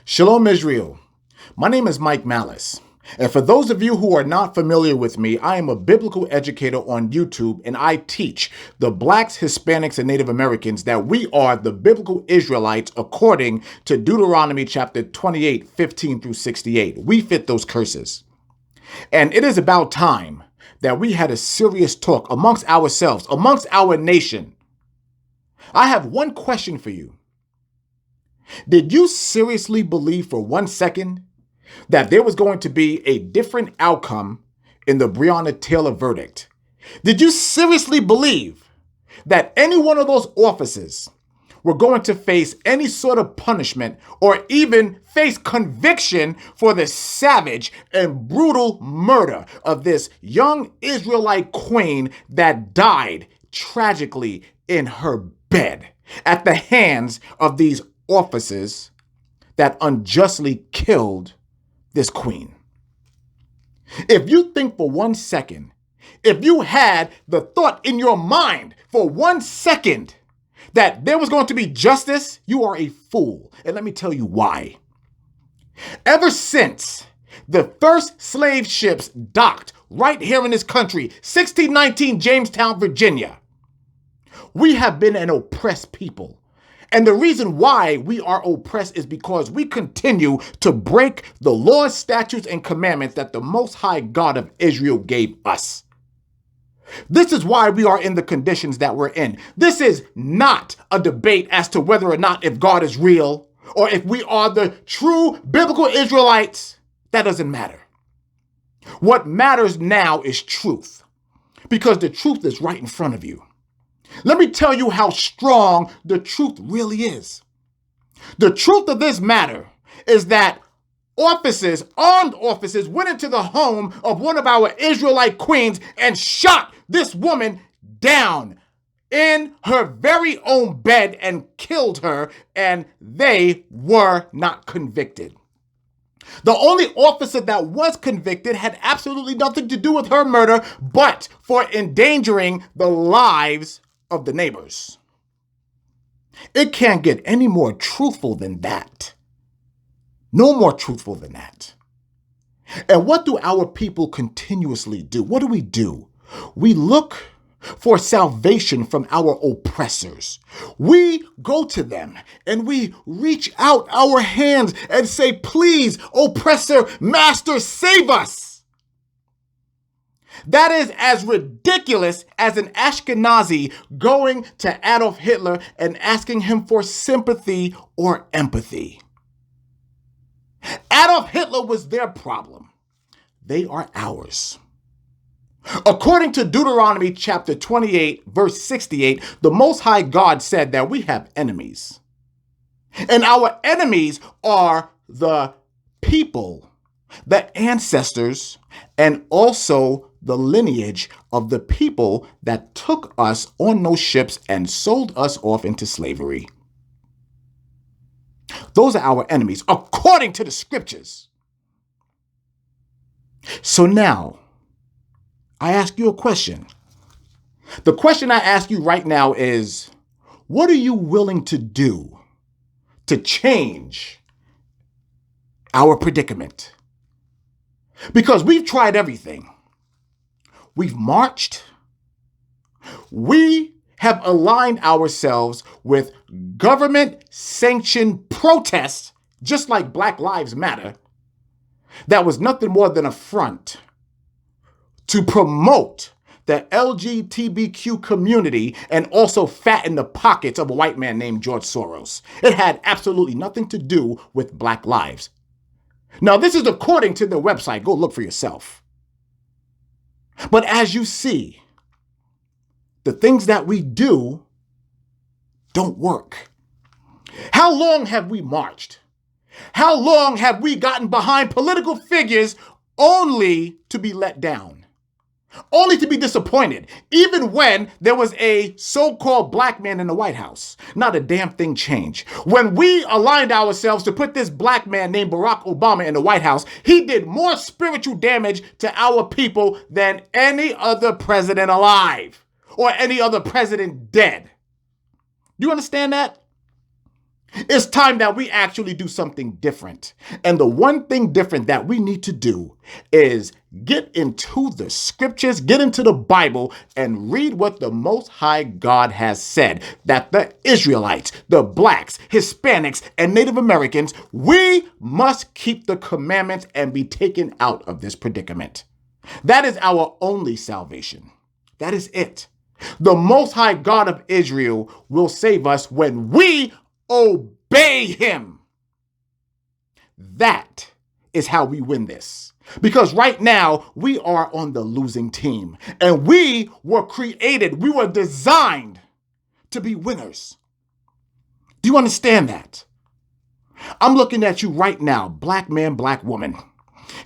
Shalom Israel. My name is Mike Maliss. And for those of you who are not familiar with me, I am a biblical educator on YouTube, and I teach the Blacks, Hispanics, and Native Americans that we are the biblical Israelites according to Deuteronomy chapter 28, 15 through 68. We fit those curses. And it is about time that we had a serious talk amongst ourselves, amongst our nation. I have one question for you. Did you seriously believe for 1 second that there was going to be a different outcome in the Breonna Taylor verdict? Did you seriously believe that any one of those officers were going to face any sort of punishment or even face conviction for the savage and brutal murder of this young Israelite queen that died tragically in her bed at the hands of these officers that unjustly killed this queen? If you think for 1 second, if you had the thought in your mind for 1 second that there was going to be justice, you are a fool. And let me tell you why. Ever since the first slave ships docked right here in this country, 1619 Jamestown, Virginia, we have been an oppressed people. And the reason why we are oppressed is because we continue to break the laws, statutes, and commandments that the Most High God of Israel gave us. This is why we are in the conditions that we're in. This is not a debate as to whether or not if God is real or if we are the true biblical Israelites. That doesn't matter. What matters now is truth, because the truth is right in front of you. Let me tell you how strong the truth really is. The truth of this matter is that armed officers, went into the home of one of our Israelite queens and shot this woman down in her very own bed and killed her, and they were not convicted. The only officer that was convicted had absolutely nothing to do with her murder, but for endangering the lives of the neighbors. It can't get any more truthful than that. No more truthful than that. And what do our people continuously do? What do? We look for salvation from our oppressors. We go to them and we reach out our hands and say, please, oppressor, master, save us. That is as ridiculous as an Ashkenazi going to Adolf Hitler and asking him for sympathy or empathy. Adolf Hitler was their problem. They are ours. According to Deuteronomy chapter 28, verse 68, the Most High God said that we have enemies. And our enemies are the people, the ancestors, and also the lineage of the people that took us on those ships and sold us off into slavery. Those are our enemies, according to the scriptures. So now, I ask you a question. The question I ask you right now is, what are you willing to do to change our predicament? Because we've tried everything. We've marched. We have aligned ourselves with government-sanctioned protests, just like Black Lives Matter, that was nothing more than a front to promote the LGBTQ community and also fatten the pockets of a white man named George Soros. It had absolutely nothing to do with Black lives. Now, this is according to their website. Go look for yourself. But as you see, the things that we do don't work. How long have we marched? How long have we gotten behind political figures only to be let down? Only to be disappointed, even when there was a so-called black man in the White House. Not a damn thing changed. When we aligned ourselves to put this black man named Barack Obama in the White House, he did more spiritual damage to our people than any other president alive or any other president dead. Do you understand that? It's time that we actually do something different. And the one thing different that we need to do is get into the scriptures, get into the Bible, and read what the Most High God has said, that the Israelites, the blacks, Hispanics, and Native Americans, we must keep the commandments and be taken out of this predicament. That is our only salvation. That is it. The Most High God of Israel will save us when we obey him. That is how we win this. Because right now, we are on the losing team. And we were created, we were designed to be winners. Do you understand that? I'm looking at you right now, black man, black woman.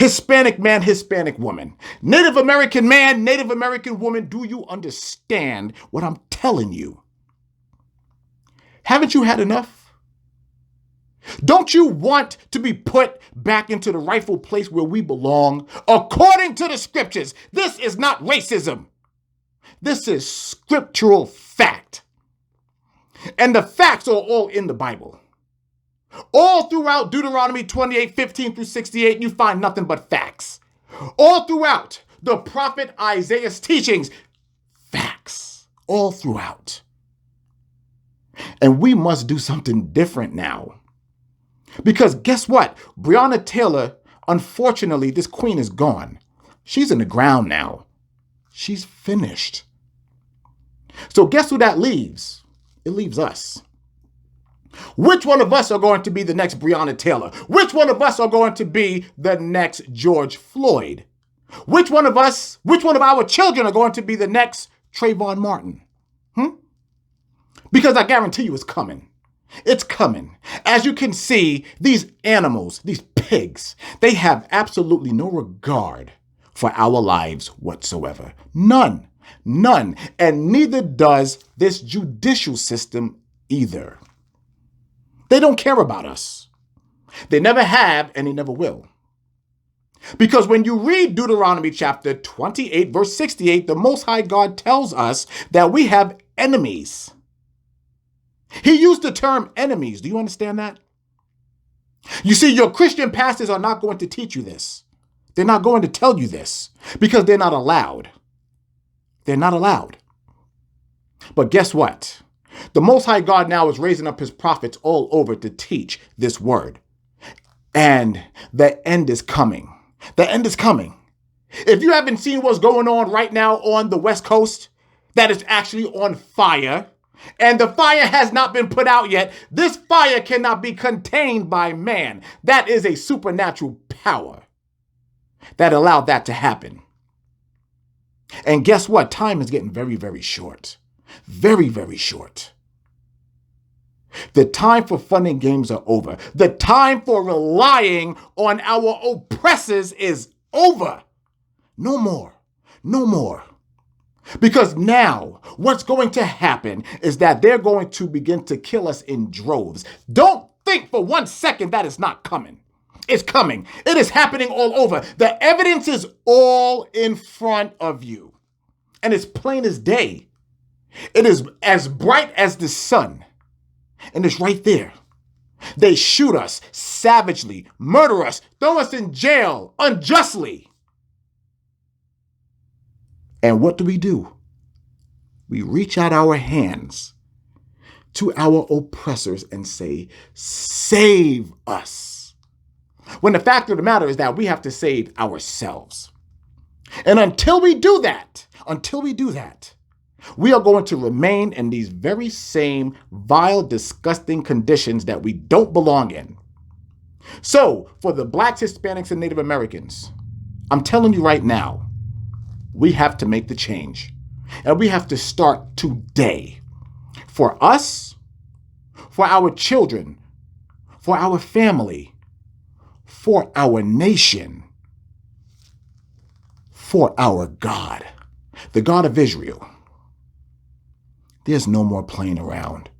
Hispanic man, Hispanic woman. Native American man, Native American woman. Do you understand what I'm telling you? Haven't you had enough? Don't you want to be put back into the rightful place where we belong? According to the scriptures, this is not racism. This is scriptural fact. And the facts are all in the Bible. All throughout Deuteronomy 28:15 through 68, you find nothing but facts. All throughout the prophet Isaiah's teachings, facts. All throughout. And we must do something different now. Because guess what? Breonna Taylor, unfortunately, this queen is gone. She's in the ground now. She's finished. So guess who that leaves? It leaves us. Which one of us are going to be the next Breonna Taylor? Which one of us are going to be the next George Floyd? Which one of our children are going to be the next Trayvon Martin? Because I guarantee you it's coming. It's coming. As you can see, these animals, these pigs, they have absolutely no regard for our lives whatsoever. None. None. And neither does this judicial system either. They don't care about us. They never have, and they never will. Because when you read Deuteronomy chapter 28, verse 68, the Most High God tells us that we have enemies. He used the term enemies. Do you understand that? You see, your Christian pastors are not going to teach you this. They're not going to tell you this because they're not allowed. They're not allowed. But guess what? The Most High God now is raising up his prophets all over to teach this word. And the end is coming. The end is coming. If you haven't seen what's going on right now on the West Coast, that is actually on fire. And the fire has not been put out yet. This fire cannot be contained by man. That is a supernatural power that allowed that to happen. And guess what? Time is getting very, very short. Very, very short. The time for fun and games are over. The time for relying on our oppressors is over. No more. No more. Because now what's going to happen is that they're going to begin to kill us in droves. Don't think for 1 second that it's not coming. It's coming. It is happening all over. The evidence is all in front of you. And it's plain as day. It is as bright as the sun. And it's right there. They shoot us savagely, murder us, throw us in jail unjustly. And what do? We reach out our hands to our oppressors and say, save us. When the fact of the matter is that we have to save ourselves. And until we do that, we are going to remain in these very same vile, disgusting conditions that we don't belong in. So, for the blacks, Hispanics, and Native Americans, I'm telling you right now, we have to make the change. And we have to start today. For us, for our children, for our family, for our nation, for our God, the God of Israel. There's no more playing around.